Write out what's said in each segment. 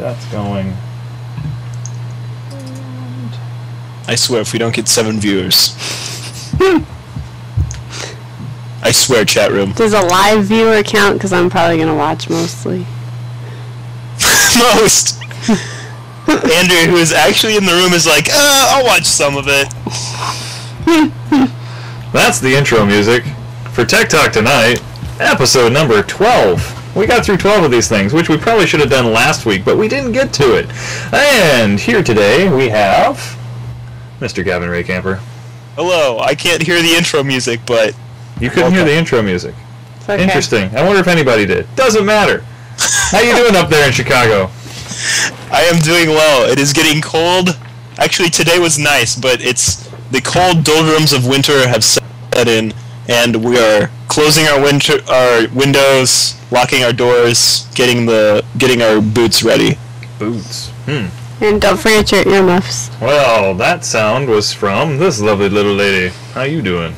that's going. I swear, if we don't get 7 viewers. I swear, chat room. Does a live viewer count? Because I'm probably going to watch mostly. Most! Andrew, who is actually in the room, is like, I'll watch some of it. That's the intro music for Tech Talk Tonight, episode number 12. We got through 12 of these things, which we probably should have done last week, but we didn't get to it. And here today we have Mr. Gavin Raycamper. Hello, I can't hear the intro music, but... You couldn't hear the intro music. Okay. Interesting. I wonder if anybody did. Doesn't matter. How you doing up there in Chicago? I am doing well. It is getting cold. Actually, today was nice, but it's the cold doldrums of winter have set in, and we are closing our windows, locking our doors, getting our boots ready. Boots. And don't forget your earmuffs. Well, that sound was from this lovely little lady. How you doing?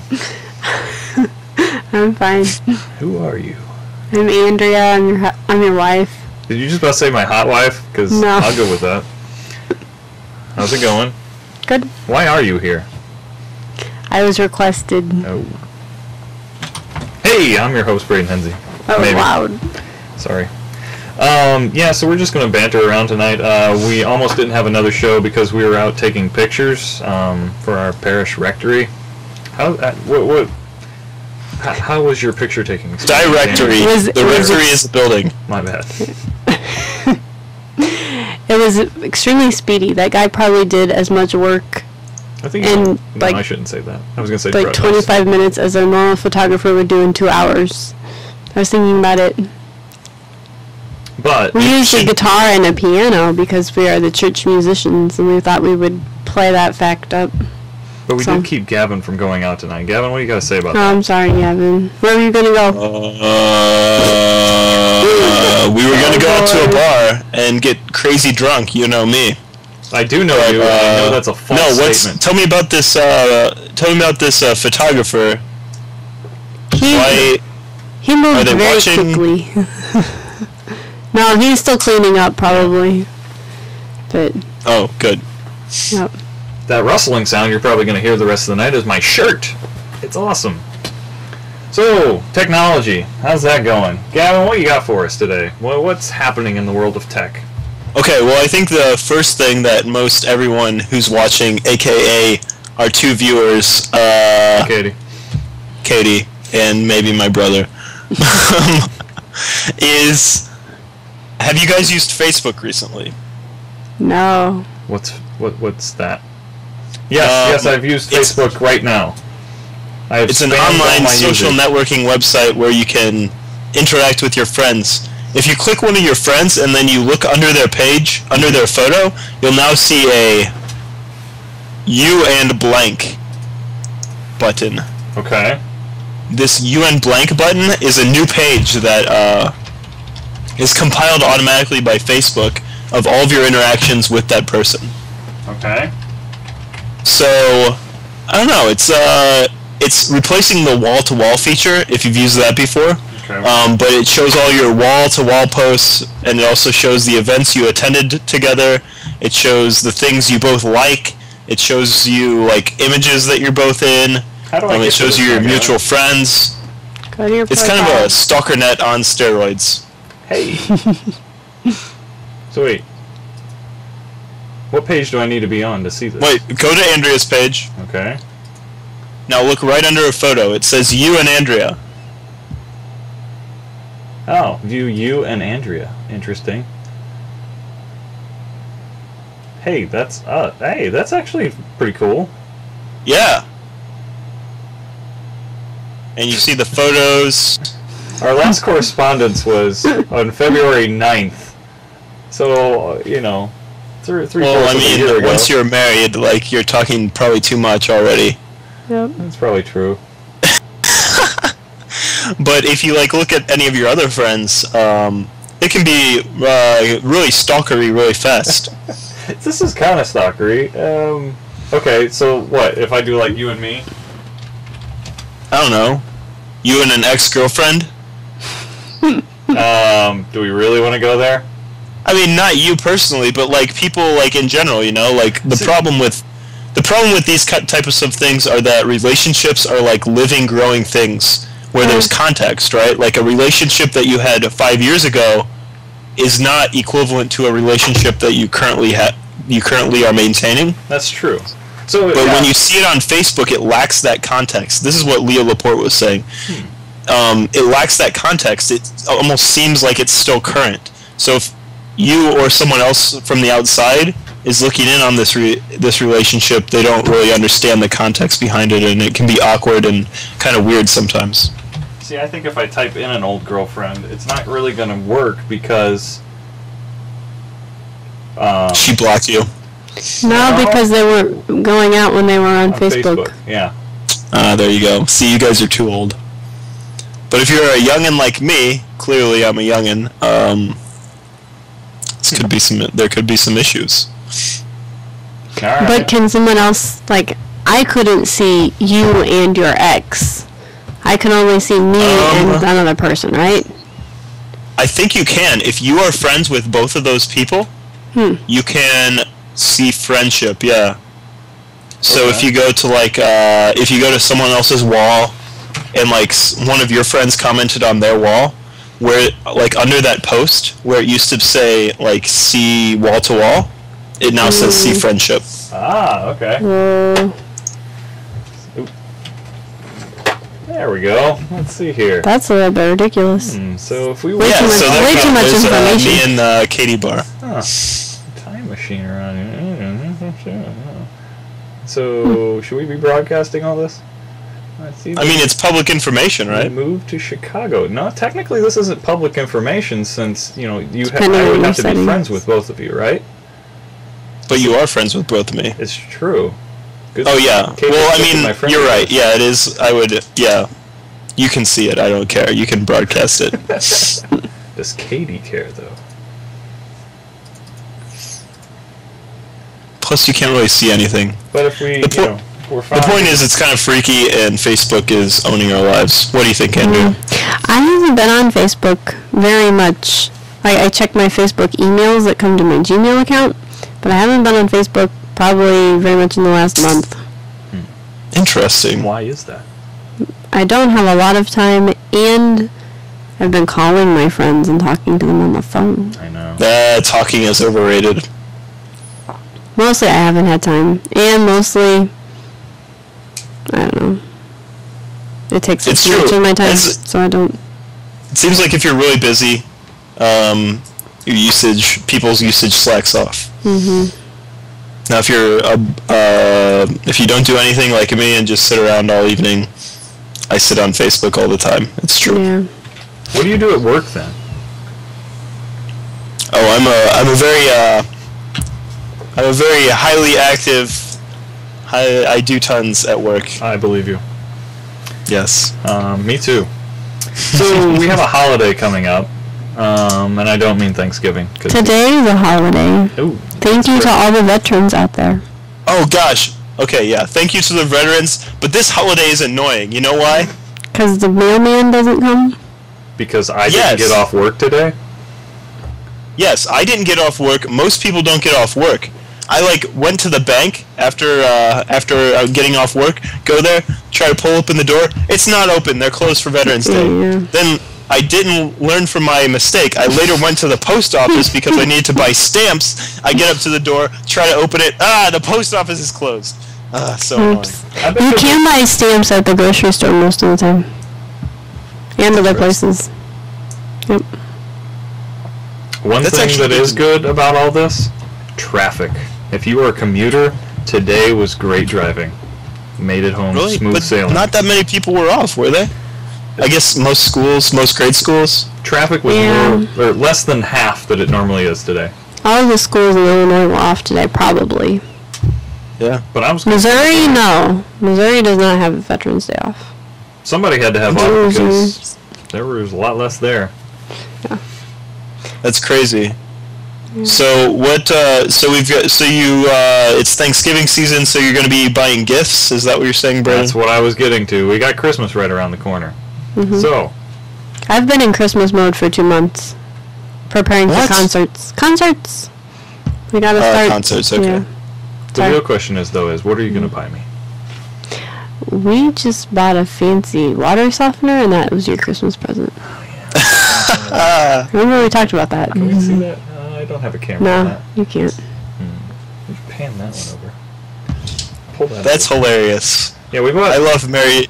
I'm fine. Who are you? I'm Andrea. I'm your wife. Did you just about to say my hot wife? Because No. I'll go with that. How's it going? Good. Why are you here? I was requested. Oh. Hey, I'm your host, Braden Henze. Oh, Maybe. loud. Sorry. Yeah, so we're just going to banter around tonight. We almost didn't have another show because we were out taking pictures for our parish rectory. How was your picture taking experience? Directory. The rectory is the building. My bad. It was extremely speedy. That guy probably did as much work I think in no, I shouldn't say that. I was going to say like 25 minutes as a normal photographer would do in 2 hours. I was thinking about it. But We used a guitar and a piano because we are the church musicians, and we thought we would play that fact up. we did keep Gavin from going out tonight. Gavin, what do you got to say about Oh, that? I'm sorry, Gavin. Where were you going to go? We were gonna go out to a bar and get crazy drunk. You know me. I do know you. I know that's a false statement. Tell me about this. Photographer. He moved Are they very watching? quickly. No, he's still cleaning up, probably. But, Oh, good. yep. That rustling sound you're probably going to hear the rest of the night is my shirt. It's awesome. So, technology. How's that going? Gavin, what you got for us today? What's happening in the world of tech? Okay, well, I think the first thing that most everyone who's watching, aka our 2 viewers, Katie, and maybe my brother, is, have you guys used Facebook recently? No. What's that? Yes, I've used Facebook right now. It's an online social networking website where you can interact with your friends. If you click one of your friends and then you look under their page, under their photo, you'll now see a you and blank button. Okay. This you and blank button is a new page that is compiled automatically by Facebook of all of your interactions with that person. Okay. So, I don't know, it's replacing the wall-to-wall feature, if you've used that before. Okay. But it shows all your wall-to-wall posts, and it also shows the events you attended together. It shows the things you both like. It shows you, like, images that you're both in. How do I get It shows to you this your one, mutual Gavin? friends. Go to your It's kind of profile. a stalker net on steroids. Hey. So wait. What page do I need to be on to see this? Wait, go to Andrea's page. Okay. Now look right under her photo. It says you and Andrea. Oh, view you and Andrea. Interesting. Hey, that's actually pretty cool. Yeah. And you see the photos. Our last correspondence was on February 9th. So, you know, three Well, I fourths of a year mean, ago. once you're married, like, you're talking probably too much already. Yep. That's probably true. But if you, like, look at any of your other friends, it can be really stalkery really fast. This is kind of stalkery. Okay, so what? If I do, like, you and me? I don't know. You and an ex-girlfriend? Do we really want to go there? I mean, not you personally, but like people like in general, you know, like the problem with these types of things are that relationships are like living, growing things where there's context, right? Like a relationship that you had 5 years ago is not equivalent to a relationship that you currently are maintaining. That's true. So, but when you see it on Facebook, it lacks that context. This is what Leo Laporte was saying. It lacks that context. It almost seems like it's still current. So if you or someone else from the outside is looking in on this relationship, they don't really understand the context behind it, and it can be awkward and kind of weird sometimes. See, I think if I type in an old girlfriend, it's not really going to work because... she blocked you. No, because they weren't going out when they were on Facebook. Yeah. There you go. See, you guys are too old. But if you're a youngin' like me, clearly I'm a youngin', there could be some issues. Right. But can someone else, like, I couldn't see you and your ex. I can only see me and another person, right? I think you can. If you are friends with both of those people, you can see friendship, yeah. So if you go to, like, if you go to someone else's wall, and, like, one of your friends commented on their wall, where, like, under that post, where it used to say, like, see wall to wall, it now says see friendship. Ah, okay. There we go. Let's see here. That's a little bit ridiculous. So if we way too much information. Me and Katie Bar. Time machine around here. So should we be broadcasting all this? I mean, it's public information, right? Moved to Chicago. No, technically this isn't public information since, you know, I would have to be friends with both of you, right? But you are friends with both of me. It's true. Good. Oh, yeah. Well, I mean, you're right. Yeah, it is. Yeah. You can see it. I don't care. You can broadcast it. Does Katie care, though? Plus, you can't really see anything. But if we, we're fine. The point is, it's kind of freaky, and Facebook is owning our lives. What do you think, Andrew? I haven't been on Facebook very much. I check my Facebook emails that come to my Gmail account, but I haven't been on Facebook probably very much in the last month. Interesting. Why is that? I don't have a lot of time, and I've been calling my friends and talking to them on the phone. I know. Talking is overrated. Mostly I haven't had time, and mostly, I don't know. It takes up too much of my time, so I don't. It seems like if you're really busy, people's usage slacks off. Mm-hmm. Now, if you don't do anything like me and just sit around all evening, I sit on Facebook all the time. It's true. Yeah. What do you do at work then? Oh, I'm a very highly active. I do tons at work. I believe you. Yes. Me too. So we have a holiday coming up, and I don't mean Thanksgiving. Today is a holiday. Ooh, Thank you to all the veterans out there. Oh gosh. Okay, yeah. Thank you to the veterans. But this holiday is annoying. You know why? Because the mailman doesn't come? Because I didn't get off work today? Yes, I didn't get off work. Most people don't get off work. I went to the bank after getting off work, go there, try to pull open the door. It's not open. They're closed for Veterans Day. Yeah. Then I didn't learn from my mistake. I later went to the post office because I needed to buy stamps. I get up to the door, try to open it. The post office is closed. So annoying. You can buy stamps at the grocery store most of the time. And other places. Yep. One thing that is good about all this, traffic. If you were a commuter, today was great driving. Made it home smooth sailing. Not that many people were off, were they? I guess most grade schools. Traffic was more, or less than half that it normally is today. All of the schools in Illinois were off today, probably. Yeah, but I was. Missouri, no. Missouri does not have Veterans Day off. Somebody had to have off because there was a lot less there. Yeah. That's crazy. So what? So we've got. So you. It's Thanksgiving season, so you're going to be buying gifts. Is that what you're saying, Brandon? That's what I was getting to. We got Christmas right around the corner. Mm-hmm. So. I've been in Christmas mode for 2 months. preparing for concerts. Concerts! We gotta start. Concerts, okay. Yeah. The real question is, though, what are you going to buy me? We just bought a fancy water softener, and that was your Christmas present. Remember we talked about that? Can we see that? I don't have a camera on that. No, you can't. You pan that one over. Pull that That's over. Hilarious. Yeah, we bought. I love married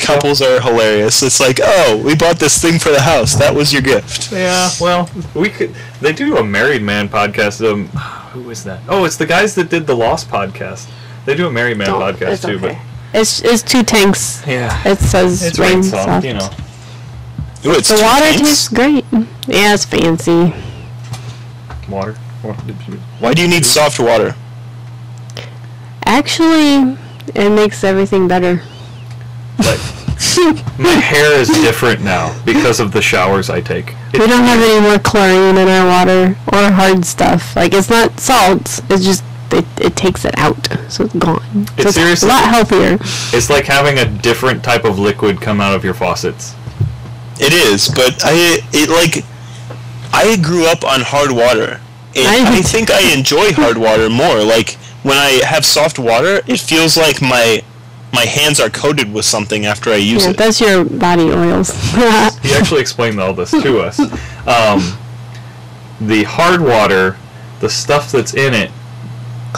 couples are hilarious. It's like, oh, we bought this thing for the house. That was your gift. Yeah, well, we could. They do a married man podcast. Who is that? Oh, it's the guys that did the Lost podcast. They do a married man podcast too, okay. But it's 2 tanks. Yeah, it says it's rain soft, you know. Ooh, it's the water tanks? tastes great. Yeah, it's fancy. Water. Why do you need soft water? Actually, it makes everything better. Like, my hair is different now because of the showers I take. We don't have any more chlorine in our water or hard stuff. Like, it's not salt. It's just it takes it out, so it's gone. So it's a lot healthier. It's like having a different type of liquid come out of your faucets. It is, but I grew up on hard water. And I think I enjoy hard water more. Like, when I have soft water, it feels like my hands are coated with something after I use it. That's your body oils. He actually explained all this to us. The hard water, the stuff that's in it,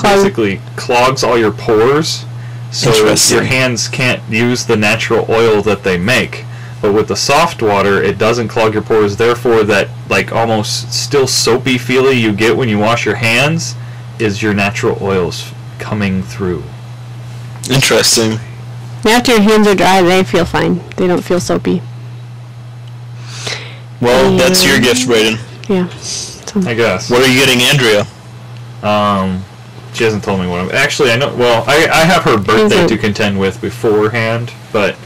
basically clogs all your pores, so your hands can't use the natural oil that they make. But with the soft water, it doesn't clog your pores, therefore that like almost still soapy feeling you get when you wash your hands is your natural oils coming through. Interesting. After your hands are dry, they feel fine. They don't feel soapy. Well, that's your gift, Brayden. Yeah. I guess. What are you getting Andrea? She hasn't told me what I'm... Actually, I know... Well, I have her birthday to contend with beforehand, but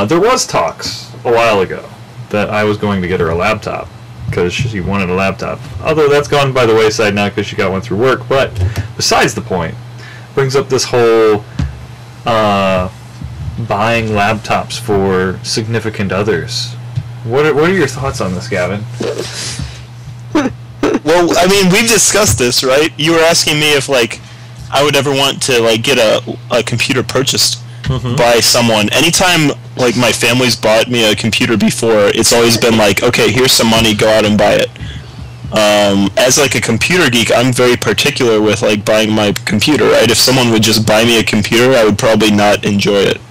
there was talks a while ago that I was going to get her a laptop because she wanted a laptop. Although that's gone by the wayside now because she got one through work. But besides the point, brings up this whole buying laptops for significant others. What are your thoughts on this, Gavin? Well, I mean, we've discussed this, right? You were asking me if, like, I would ever want to, like, get a computer purchased by someone. Anytime, like, my family's bought me a computer before, it's always been like, okay, here's some money, go out and buy it. As, like, a computer geek, I'm very particular with, like, buying my computer, right? If someone would just buy me a computer, I would probably not enjoy it.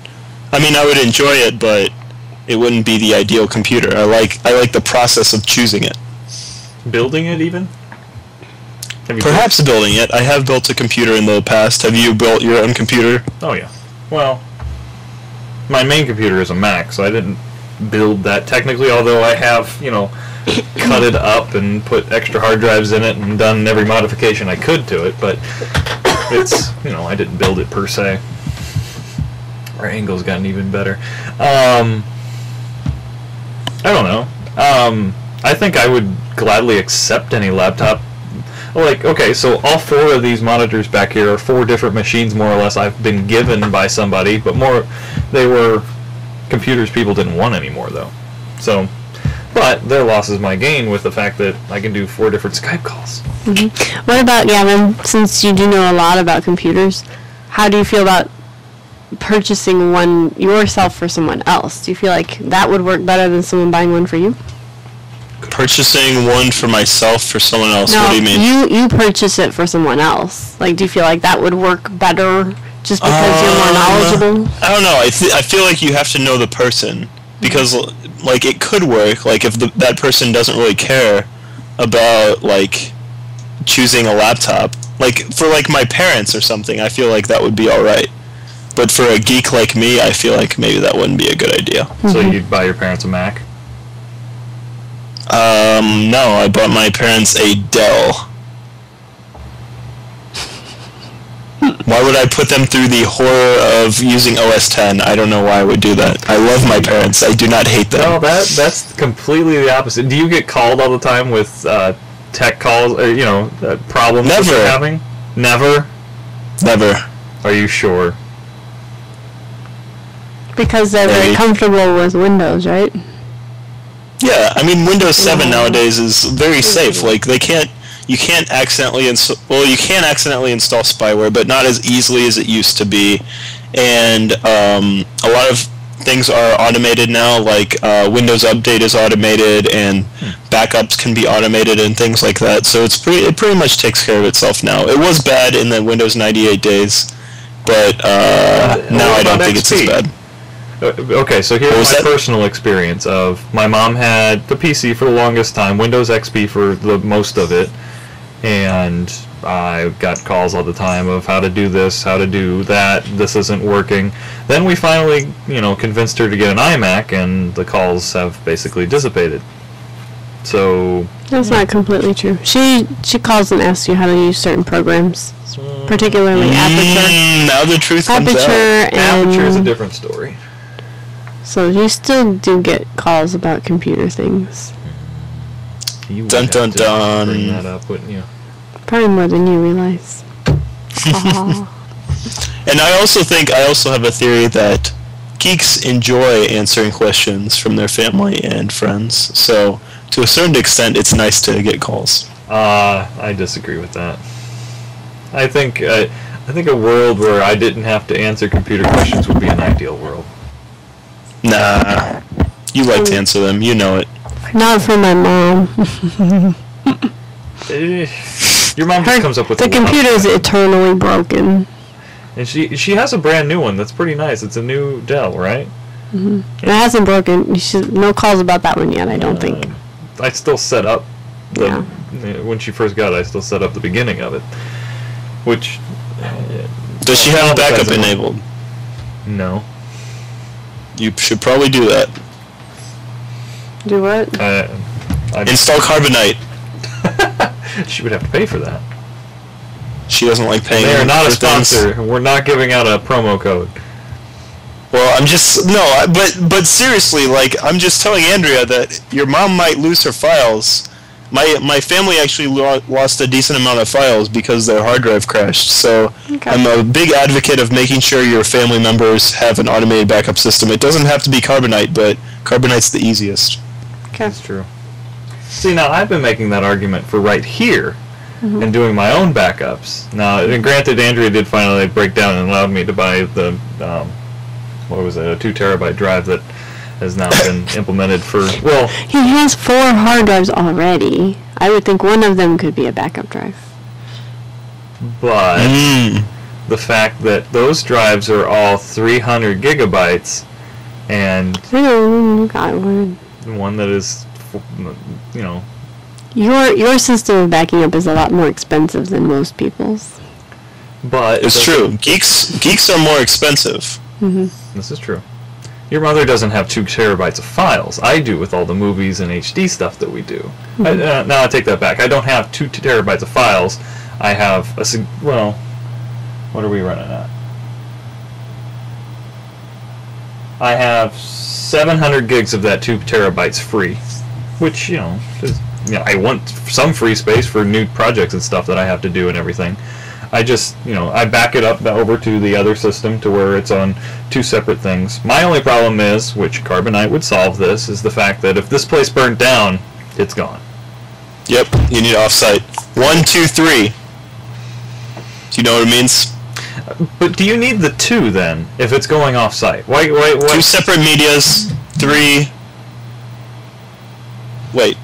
I mean, I would enjoy it, but it wouldn't be the ideal computer. I like the process of choosing it. Building it, even? Perhaps building it. I have built a computer in the past. Have you built your own computer? Oh, yeah. Well, my main computer is a Mac, so I didn't build that technically, although I have, you know, cut it up and put extra hard drives in it and done every modification I could to it, but it's, you know, I didn't build it per se. Our angle's gotten even better. I don't know. I think I would gladly accept any laptop. Like, okay, so all 4 of these monitors back here are 4 different machines, more or less, I've been given by somebody, but they were computers people didn't want anymore, though. So, but their loss is my gain with the fact that I can do 4 different Skype calls. What about, Gavin, since you do know a lot about computers, how do you feel about purchasing one yourself for someone else? Do you feel like that would work better than someone buying one for you? Purchasing one for myself for someone else? No, what do you mean? You purchase it for someone else. Like, do you feel like that would work better just because you're more knowledgeable? I don't know. I feel like you have to know the person because, like, it could work. Like, if that person doesn't really care about, like, choosing a laptop. Like, for, like, my parents or something, I feel like that would be alright. But for a geek like me, I feel like maybe that wouldn't be a good idea. So you'd buy your parents a Mac? No, I bought my parents a Dell. Why would I put them through the horror of using OS X? I don't know why I would do that. I love my parents. I do not hate them. No, that's completely the opposite. Do you get called all the time with tech calls, or, you know, problems that you're having? Never? Never. Are you sure? Because they're very comfortable with Windows, right? Yeah, I mean Windows 7 nowadays is very safe. Like you can't accidentally install spyware, but not as easily as it used to be. And a lot of things are automated now, like Windows Update is automated, and backups can be automated and things like that. So it pretty much takes care of itself now. It was bad in the Windows 98 days, but now I don't think it's as bad. Okay, so here's my personal experience of my mom had the PC for the longest time, Windows XP for the most of it, and I got calls all the time of how to do this, how to do that, this isn't working. Then we finally, convinced her to get an iMac, and the calls have basically dissipated. So that's not completely true. She calls and asks you how to use certain programs, particularly Aperture. Now the truth comes out. Aperture is a different story. So you still do get calls about computer things. You dun dun dun. Bring that up, wouldn't you? Probably more than you realize. And I also have a theory that geeks enjoy answering questions from their family and friends. So to a certain extent, it's nice to get calls. I disagree with that. I think a world where I didn't have to answer computer questions would be an ideal world. Nah, you like to answer them. You know it. Not for my mom. Your mom just comes up with the computer's eternally broken. And she has a brand new one that's pretty nice. It's a new Dell, right? Mm-hmm. It hasn't broken. No calls about that one yet, I don't think. I still set up when she first got it. I still set up the beginning of it. Which does she have backup enabled? No. You should probably do that. Do what? Install Carbonite. She would have to pay for that. She doesn't like paying. They are not a sponsor. We're not giving out a promo code. Well, but seriously, like, I'm just telling Andrea that your mom might lose her files. My family actually lost a decent amount of files because their hard drive crashed. So I'm a big advocate of making sure your family members have an automated backup system. It doesn't have to be Carbonite, but Carbonite's the easiest. Okay. That's true. See, now I've been making that argument for right here and doing my own backups. Now, and granted, Andrea did finally break down and allowed me to buy the, what was it, a 2 terabyte drive that has now been implemented for, well... He has 4 hard drives already. I would think one of them could be a backup drive. But the fact that those drives are all 300 gigabytes and one that is, Your system of backing up is a lot more expensive than most people's. But it's true. Geeks are more expensive. Mm-hmm. This is true. Your mother doesn't have 2 terabytes of files. I do with all the movies and HD stuff that we do. Mm-hmm. Now I take that back. I don't have 2 terabytes of files. I have what are we running at? I have 700 gigs of that 2 terabytes free, which I want some free space for new projects and stuff that I have to do and everything. I just, I back it up over to the other system to where it's on 2 separate things. My only problem is, which Carbonite would solve this, is the fact that if this place burnt down, it's gone. Yep, you need offsite. 1, 2, 3. Do you know what it means? But do you need the 2 then, if it's going offsite? Why? 2 separate medias, 3... Wait.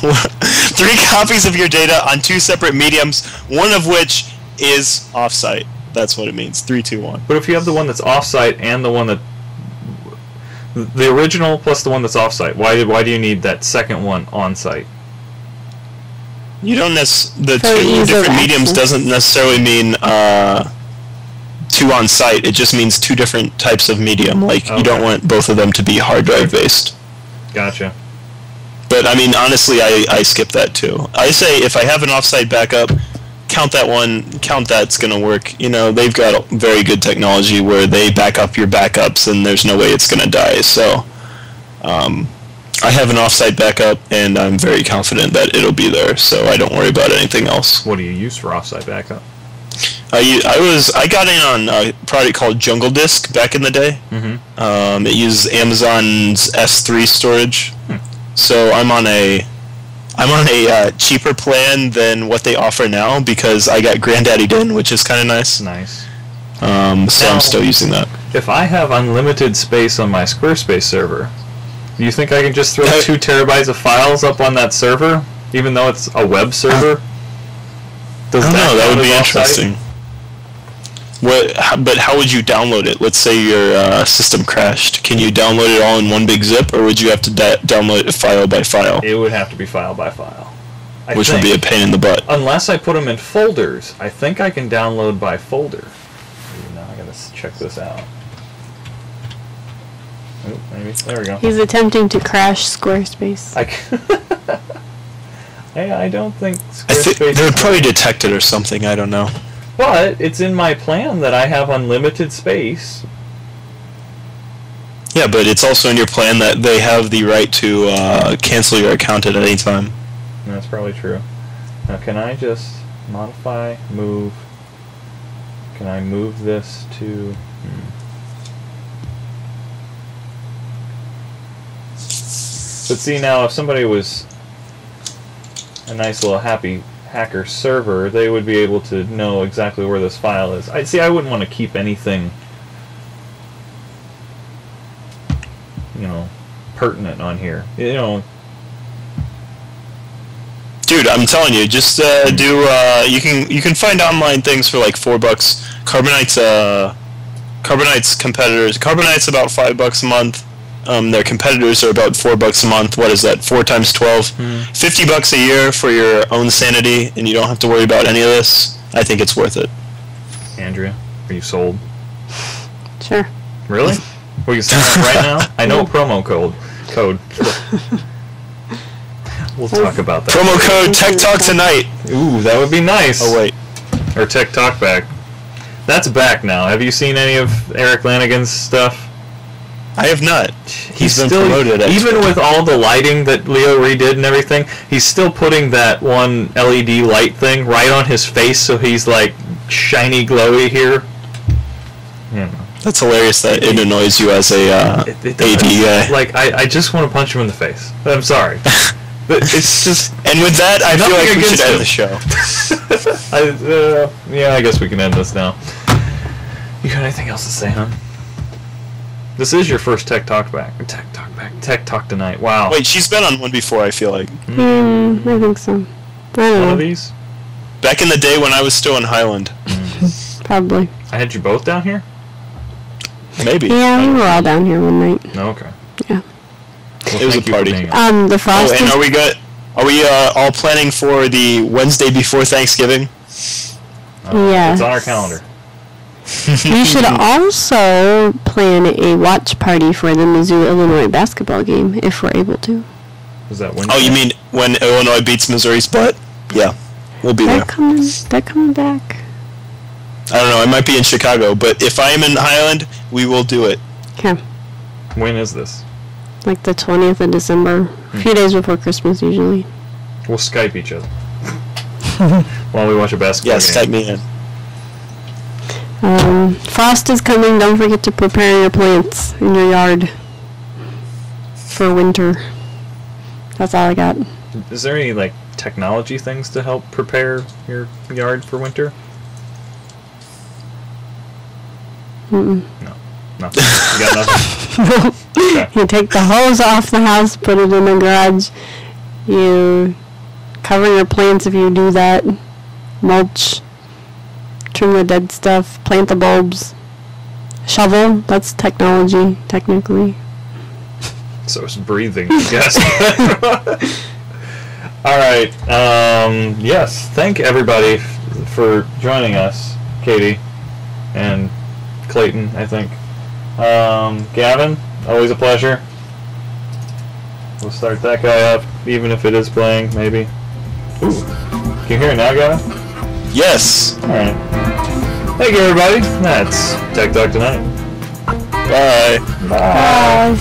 3 copies of your data on 2 separate mediums, one of which is offsite. That's what it means. 3, 2, 1. But if you have the one that's offsite and the one that the original plus the one that's offsite, why do you need that second one on-site? You don't the 2 different mediums doesn't necessarily mean 2 on-site. It just means 2 different types of medium. Like you don't want both of them to be hard drive based. Gotcha. But I mean, honestly, I skip that too. I say if I have an offsite backup, count that's gonna work. They've got very good technology where they back up your backups and there's no way it's gonna die. So I have an offsite backup and I'm very confident that it'll be there, so I don't worry about anything else. What do you use for offsite backup? I got in on a product called Jungle Disk back in the day. Mm-hmm. It uses Amazon's S3 storage, so I'm on a cheaper plan than what they offer now because I got Grandaddy in, which is kind of nice. Nice. So now, I'm still using that. If I have unlimited space on my Squarespace server, do you think I can just throw 2 terabytes of files up on that server, even though it's a web server? I don't know. That would be interesting. But how would you download it? Let's say your system crashed. Can you download it all in one big zip, or would you have to download it file by file? It would have to be file by file. Which would be a pain in the butt. Unless I put them in folders, I think I can download by folder. Now I gotta check this out. Oh, maybe there we go. He's attempting to crash Squarespace. I don't think Squarespace. They would probably detect it or something. I don't know. But it's in my plan that I have unlimited space. Yeah, but it's also in your plan that they have the right to cancel your account at any time. That's probably true. Now, can I just modify, move? Can I move this to? But see, now if somebody was a nice little happy hacker server, they would be able to know exactly where this file is. I wouldn't want to keep anything, pertinent on here. Dude, I'm telling you, just do. You can find online things for like $4. Carbonite's competitors. Carbonite's about $5 a month. Their competitors are about $4 a month. What is that? 4 times 12, $50 a year for your own sanity, and you don't have to worry about any of this. I think it's worth it. Andrea, are you sold? Sure. Really? We can sign up right now. I know promo code. We'll talk about that. Promo code Tech Talk tonight. Ooh, that would be nice. Oh wait, or Tech Talk back. That's back now. Have you seen any of Eric Lanigan's stuff? I have not. He's been still, promoted. Even with all the lighting that Leo redid and everything, he's still putting that one LED light thing right on his face, so he's like shiny, glowy here. That's hilarious that it annoys you as a AD guy. Like, I just want to punch him in the face. I'm sorry. But it's just... And with that, I feel like we should end the show. Yeah, I guess we can end this now. You got anything else to say, huh? This is your first Tech Talk back. Tech Talk tonight. Wow. Wait, she's been on one before, I feel like. I think so. I don't know. One of these? Back in the day when I was still in Highland. Probably. I had you both down here? Maybe. Yeah, we were all down here one night. Oh, okay. Yeah. Well, it was a party. The Frost. And are we all planning for the Wednesday before Thanksgiving? Yeah. It's on our calendar. We should also plan a watch party for the Mizzou-Illinois basketball game, if we're able to. Is that when? Oh, you mean when Illinois beats Missouri's butt? Yeah, we'll be there. They're coming back. I don't know, I might be in Chicago, but if I am in Highland, we will do it. Okay. When is this? Like the 20th of December. A few days before Christmas, usually. We'll Skype each other. While we watch a basketball game. Skype me in. Frost is coming. Don't forget to prepare your plants in your yard for winter. That's all I got. Is there any, like, technology things to help prepare your yard for winter? Mm-mm. No. Nothing. You got nothing? Okay. You take the hose off the house, put it in the garage. You cover your plants if you do that. Mulch. Trim the dead stuff. Plant the bulbs. Shovel. That's technology, technically. So it's breathing, I guess. Alright. Yes. Thank everybody for joining us. Katie. And Clayton, I think. Gavin, always a pleasure. We'll start that guy up, even if it is playing, maybe. Ooh. Can you hear it now, Gavin? Yes. Alright. Thank you, everybody. That's Tech Talk Tonight. Bye. Bye.